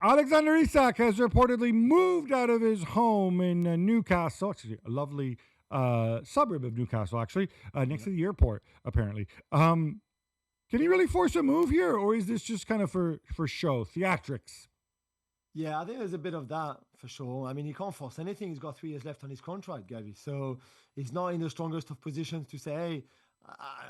Alexander Isak has reportedly moved out of his home in Newcastle, actually a lovely suburb of Newcastle, actually, next to the airport, apparently. Can he really force a move here, or is this just kind of for show, theatrics? Yeah, I think there's a bit of that for sure. I mean, he can't force anything. He's got 3 years left on his contract, Gabby. So he's not in the strongest of positions to say, hey,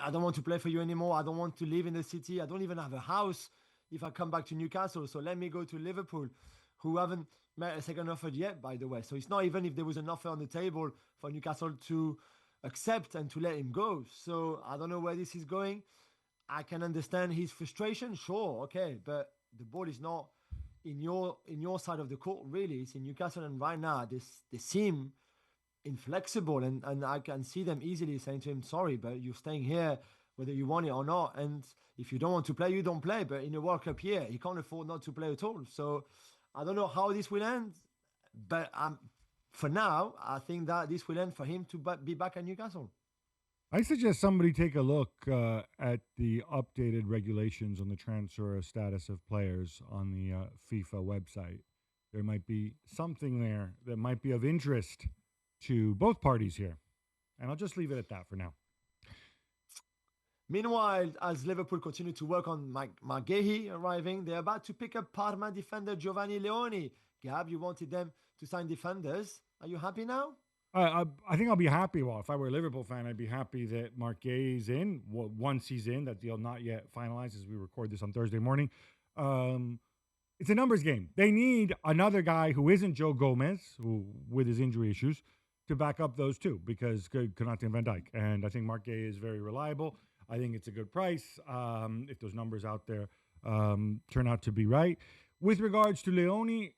I don't want to play for you anymore. I don't want to live in the city. I don't even have a house if I come back to Newcastle. So let me go to Liverpool, who haven't made a second offer yet, by the way. So it's not even if there was an offer on the table for Newcastle to accept and to let him go. So I don't know where this is going. I can understand his frustration, sure, okay, but the ball is not in your side of the court, really. It's in Newcastle, and right now they seem inflexible, and I can see them easily saying to him, "Sorry, but you're staying here, whether you want it or not. And if you don't want to play, you don't play. But in a World Cup year, he can't afford not to play at all. So I don't know how this will end, but for now, I think that this will end for him to be back at Newcastle. I suggest somebody take a look at the updated regulations on the transfer status of players on the FIFA website. There might be something there that might be of interest to both parties here. And I'll just leave it at that for now. Meanwhile, as Liverpool continue to work on Margehi arriving, they're about to pick up Parma defender Giovanni Leoni. Gab, you wanted them to sign defenders. Are you happy now? I think I'll be happy. Well, if I were a Liverpool fan, I'd be happy that Marquet is in. Well, once he's in, that deal not yet finalized as we record this on Thursday morning. It's a numbers game. They need another guy who isn't Joe Gomez, who with his injury issues, to back up those two because Konate and Van Dijk. And I think Marquet is very reliable. I think it's a good price if those numbers out there turn out to be right. With regards to Leoni,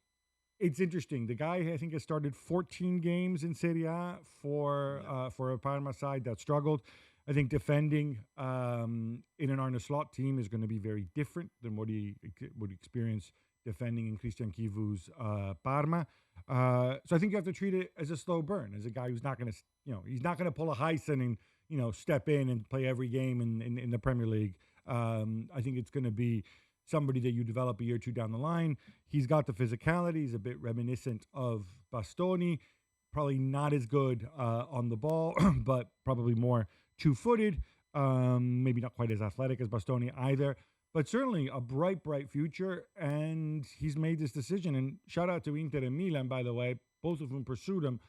it's interesting. The guy, I think, has started 14 games in Serie A for a Parma side that struggled. I think defending in an Arne Slot team is going to be very different than what he would experience defending in Christian Kivu's Parma. So I think you have to treat it as a slow burn, as a guy who's not going to, he's not going to pull a Heisen and, step in and play every game in the Premier League. I think it's going to be somebody that you develop a year or two down the line. He's got the physicality. He's a bit reminiscent of Bastoni. Probably not as good on the ball, but probably more two-footed. Maybe not quite as athletic as Bastoni either, but certainly a bright, bright future. And he's made this decision. And shout out to Inter and Milan, by the way. Both of them pursued him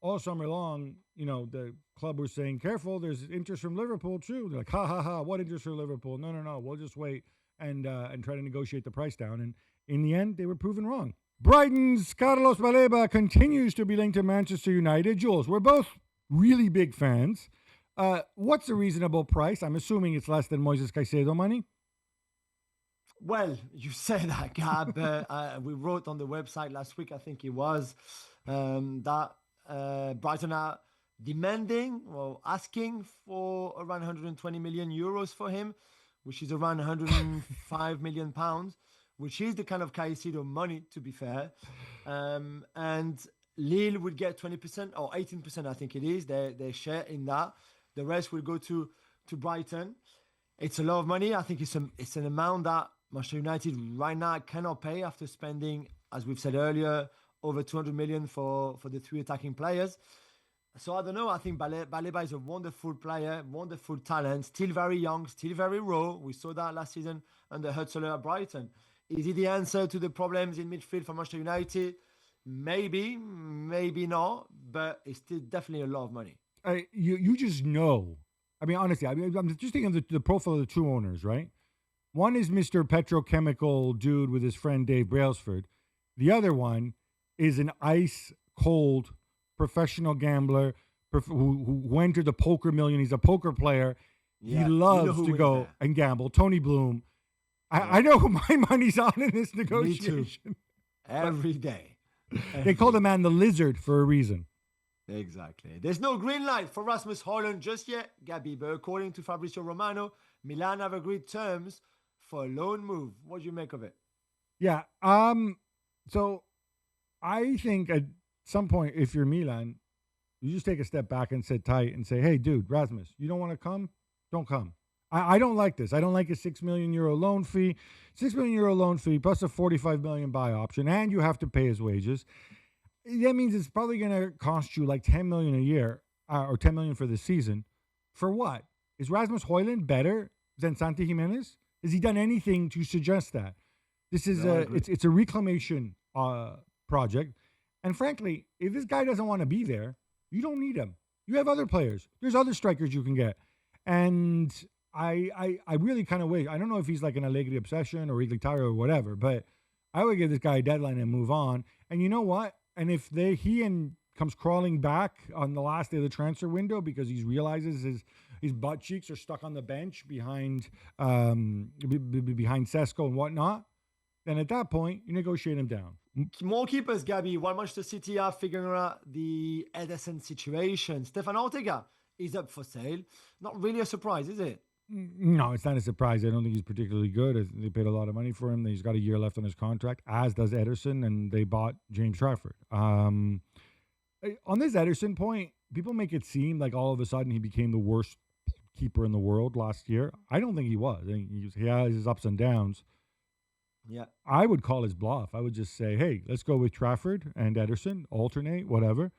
all summer long. The club was saying, careful, there's interest from Liverpool too. They're like, ha, ha, ha, what interest from Liverpool? No, we'll just wait and try to negotiate the price down. And in the end, they were proven wrong. Brighton's Carlos Baleba continues to be linked to Manchester United. Jules, we're both really big fans. What's a reasonable price? I'm assuming it's less than Moises Caicedo money. Well, you said that, Gab. We wrote on the website last week, I think it was, that Brighton are demanding or asking for around 120 million euros for him, which is around 105 million pounds, which is the kind of Caicedo money, to be fair. And Lille would get 20% or 18%, I think it is. They share in that. The rest will go to Brighton. It's a lot of money. I think it's an amount that Manchester United right now cannot pay after spending, as we've said earlier, over 200 million for the 3 attacking players. So I don't know. I think Baleba is a wonderful player, wonderful talent, still very young, still very raw. We saw that last season under Hutzler at Brighton. Is he the answer to the problems in midfield for Manchester United? Maybe, maybe not, but it's still definitely a lot of money. You just know. I mean, honestly, I'm just thinking of the profile of the two owners, right? One is Mr. Petrochemical dude with his friend Dave Brailsford. The other one is an ice-cold professional gambler who entered the poker million. He's a poker player. Yeah, he loves to go and gamble. Tony Bloom. I know who my money's on in this negotiation. Me too. Every day. They call the man the Lizard for a reason. Exactly. There's no green light for Rasmus Højlund just yet, Gabby, but according to Fabrizio Romano, Milan have agreed terms for a loan move. What do you make of it? Yeah. So I think at some point, if you're Milan, you just take a step back and sit tight and say, hey, dude, Rasmus, you don't want to come? Don't come. I don't like this. I don't like a €6 million loan fee. €6 million loan fee plus a 45 million buy option, and you have to pay his wages. That means it's probably going to cost you like 10 million a year, or 10 million for the season. For what? Is Rasmus Højlund better than Santi Jimenez? Has he done anything to suggest that? This is it's a reclamation project, and frankly, if this guy doesn't want to be there, you don't need him. You have other players. There's other strikers you can get, and I really kind of wish. I don't know if he's like an Allegri obsession or Iglitaro or whatever, but I would give this guy a deadline and move on. And you know what? And if he comes crawling back on the last day of the transfer window because he realizes his butt cheeks are stuck on the bench behind Sesko and whatnot, then at that point you negotiate him down. More keepers, Gabby. While Manchester City are figuring out the Ederson situation, Stefan Ortega is up for sale. Not really a surprise, is it? No, it's not a surprise. I don't think he's particularly good. They paid a lot of money for him. He's got a year left on his contract, as does Ederson, and they bought James Trafford. On this Ederson point, people make it seem like all of a sudden he became the worst keeper in the world last year. I don't think he was. I think he has his ups and downs. Yeah. I would call his bluff. I would just say, hey, let's go with Trafford and Ederson, alternate, whatever.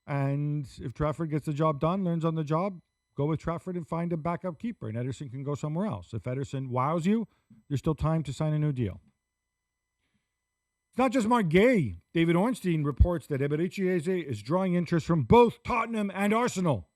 And if Trafford gets the job done, learns on the job, go with Trafford and find a backup keeper, and Ederson can go somewhere else. If Ederson wows you, there's still time to sign a new deal. It's not just Mark Gay. David Ornstein reports that Eberechi Eze is drawing interest from both Tottenham and Arsenal.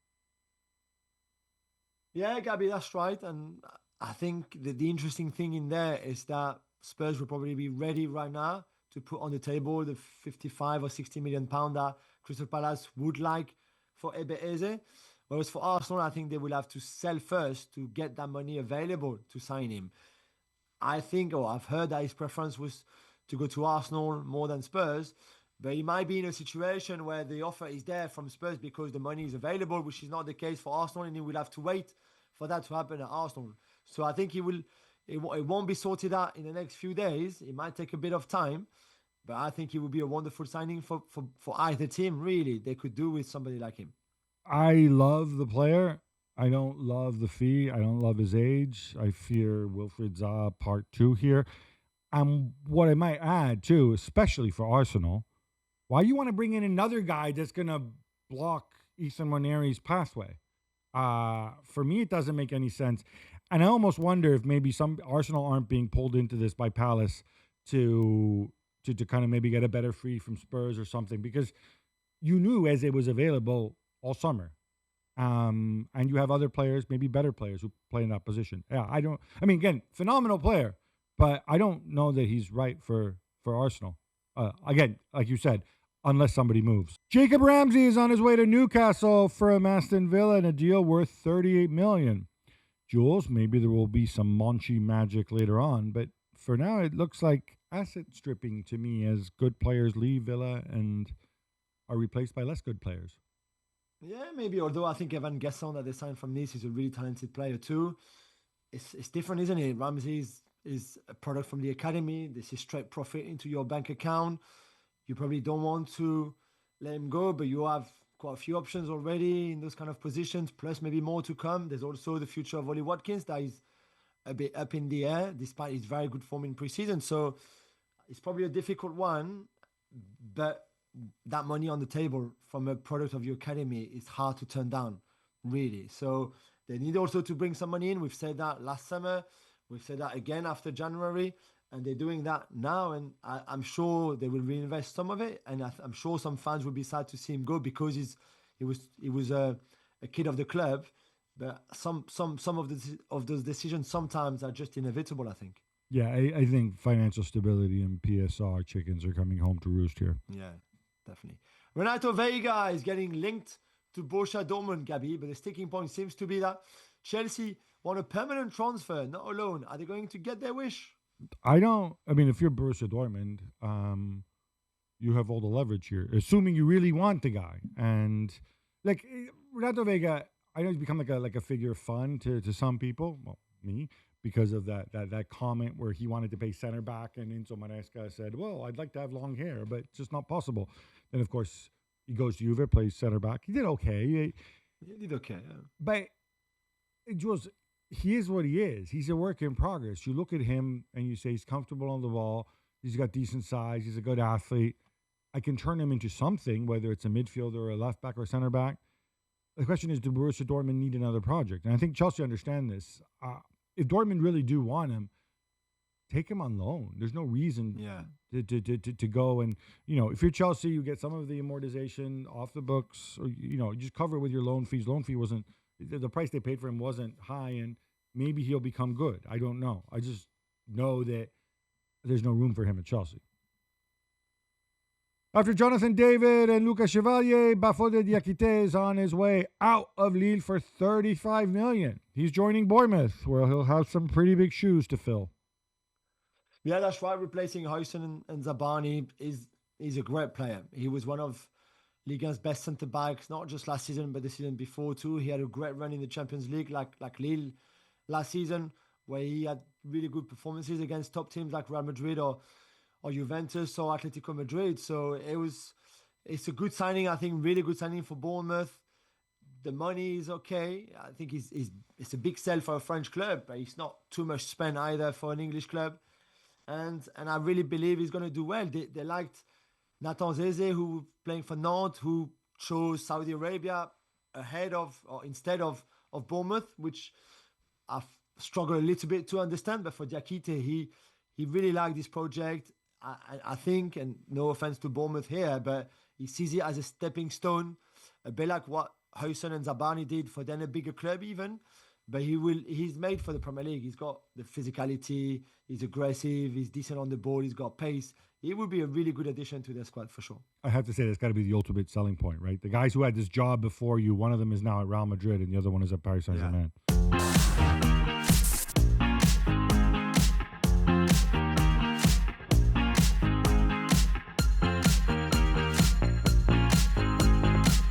Yeah, Gabby, that's right. And I think the interesting thing in there is that Spurs will probably be ready right now to put on the table the 55 or 60 million pound that Crystal Palace would like for Eze. Whereas for Arsenal, I think they will have to sell first to get that money available to sign him. I think, or I've heard that his preference was to go to Arsenal more than Spurs, but he might be in a situation where the offer is there from Spurs because the money is available, which is not the case for Arsenal, and he will have to wait for that to happen at Arsenal. So I think it won't be sorted out in the next few days. It might take a bit of time, but I think it would be a wonderful signing for either team, really. They could do with somebody like him. I love the player. I don't love the fee. I don't love his age. I fear Wilfried Zaha part 2 here. And what I might add, too, especially for Arsenal, why you want to bring in another guy that's going to block Ethan Moneri's pathway? For me, it doesn't make any sense. And I almost wonder if maybe some Arsenal aren't being pulled into this by Palace to kind of maybe get a better fee from Spurs or something, because you knew Eze was available all summer. And you have other players, maybe better players, who play in that position. Yeah, again, phenomenal player, but I don't know that he's right for Arsenal. Again, like you said, unless somebody moves. Jacob Ramsey is on his way to Newcastle from Aston Villa in a deal worth 38 million. Jules, maybe there will be some Monchi magic later on, but for now it looks like asset stripping to me as good players leave Villa and are replaced by less good players. Yeah, maybe. Although I think Evan Gesson that they signed from Nice is a really talented player too. It's different, isn't it? Ramsey is a product from the academy. This is straight profit into your bank account. You probably don't want to let him go, but you have quite a few options already in those kind of positions, plus maybe more to come. There's also the future of Ollie Watkins that is a bit up in the air, despite his very good form in preseason. So it's probably a difficult one, but that money on the table from a product of your academy is hard to turn down, really. So they need also to bring some money in. We've said that last summer. We've said that again after January. And they're doing that now, and I'm sure they will reinvest some of it. And I'm sure some fans will be sad to see him go because he was a kid of the club. But some of those decisions sometimes are just inevitable, I think. Yeah, I think financial stability and PSR chickens are coming home to roost here. Yeah, definitely. Renato Vega is getting linked to Borussia Dortmund, Gabby, but the sticking point seems to be that Chelsea want a permanent transfer, not a loan. Are they going to get their wish? If you're Borussia Dortmund, you have all the leverage here, assuming you really want the guy. And like Renato Vega, I know he's become like a figure of fun to some people, well, me, because of that comment where he wanted to play center back, and Enzo Maresca said, "Well, I'd like to have long hair, but it's just not possible." Then of course he goes to Juve, plays center back. He did okay. He did okay, yeah. But Jules, he is what he is. He's a work in progress. You look at him and you say he's comfortable on the ball. He's got decent size. He's a good athlete. I can turn him into something, whether it's a midfielder or a left back or a center back. The question is, do Borussia Dortmund need another project? And I think Chelsea understand this. If Dortmund really do want him, take him on loan. There's no reason to go and, if you're Chelsea, you get some of the amortization off the books, or, you just cover it with your loan fees. Loan fee wasn't, the price they paid for him wasn't high, and maybe he'll become good. I don't know. I just know that there's no room for him at Chelsea. After Jonathan David and Lucas Chevalier, Bafode Diakite is on his way out of Lille for $35 million. He's joining Bournemouth, where he'll have some pretty big shoes to fill. Yeah, that's right. Replacing Højlund and Zabani is a great player. He was one of Ligue 1's best centre-backs, not just last season, but the season before too. He had a great run in the Champions League, like Lille last season, where he had really good performances against top teams like Real Madrid or Juventus or Atletico Madrid. So it's a good signing. I think really good signing for Bournemouth. The money is okay. I think it's a big sell for a French club, but it's not too much spend either for an English club. And I really believe he's going to do well. They liked Nathan Zeze, who playing for Nantes, who chose Saudi Arabia instead of Bournemouth, which I've struggled a little bit to understand. But for Diakite, he really liked this project. I think, and no offense to Bournemouth here, but he sees it as a stepping stone, a bit like what Højlund and Zabani did for then a bigger club even. But he's made for the Premier League. He's got the physicality, he's aggressive, he's decent on the ball, he's got pace. He would be a really good addition to their squad for sure. I have to say, that's got to be the ultimate selling point, right? The guys who had this job before you, one of them is now at Real Madrid and the other one is at Paris Saint-Germain. Yeah.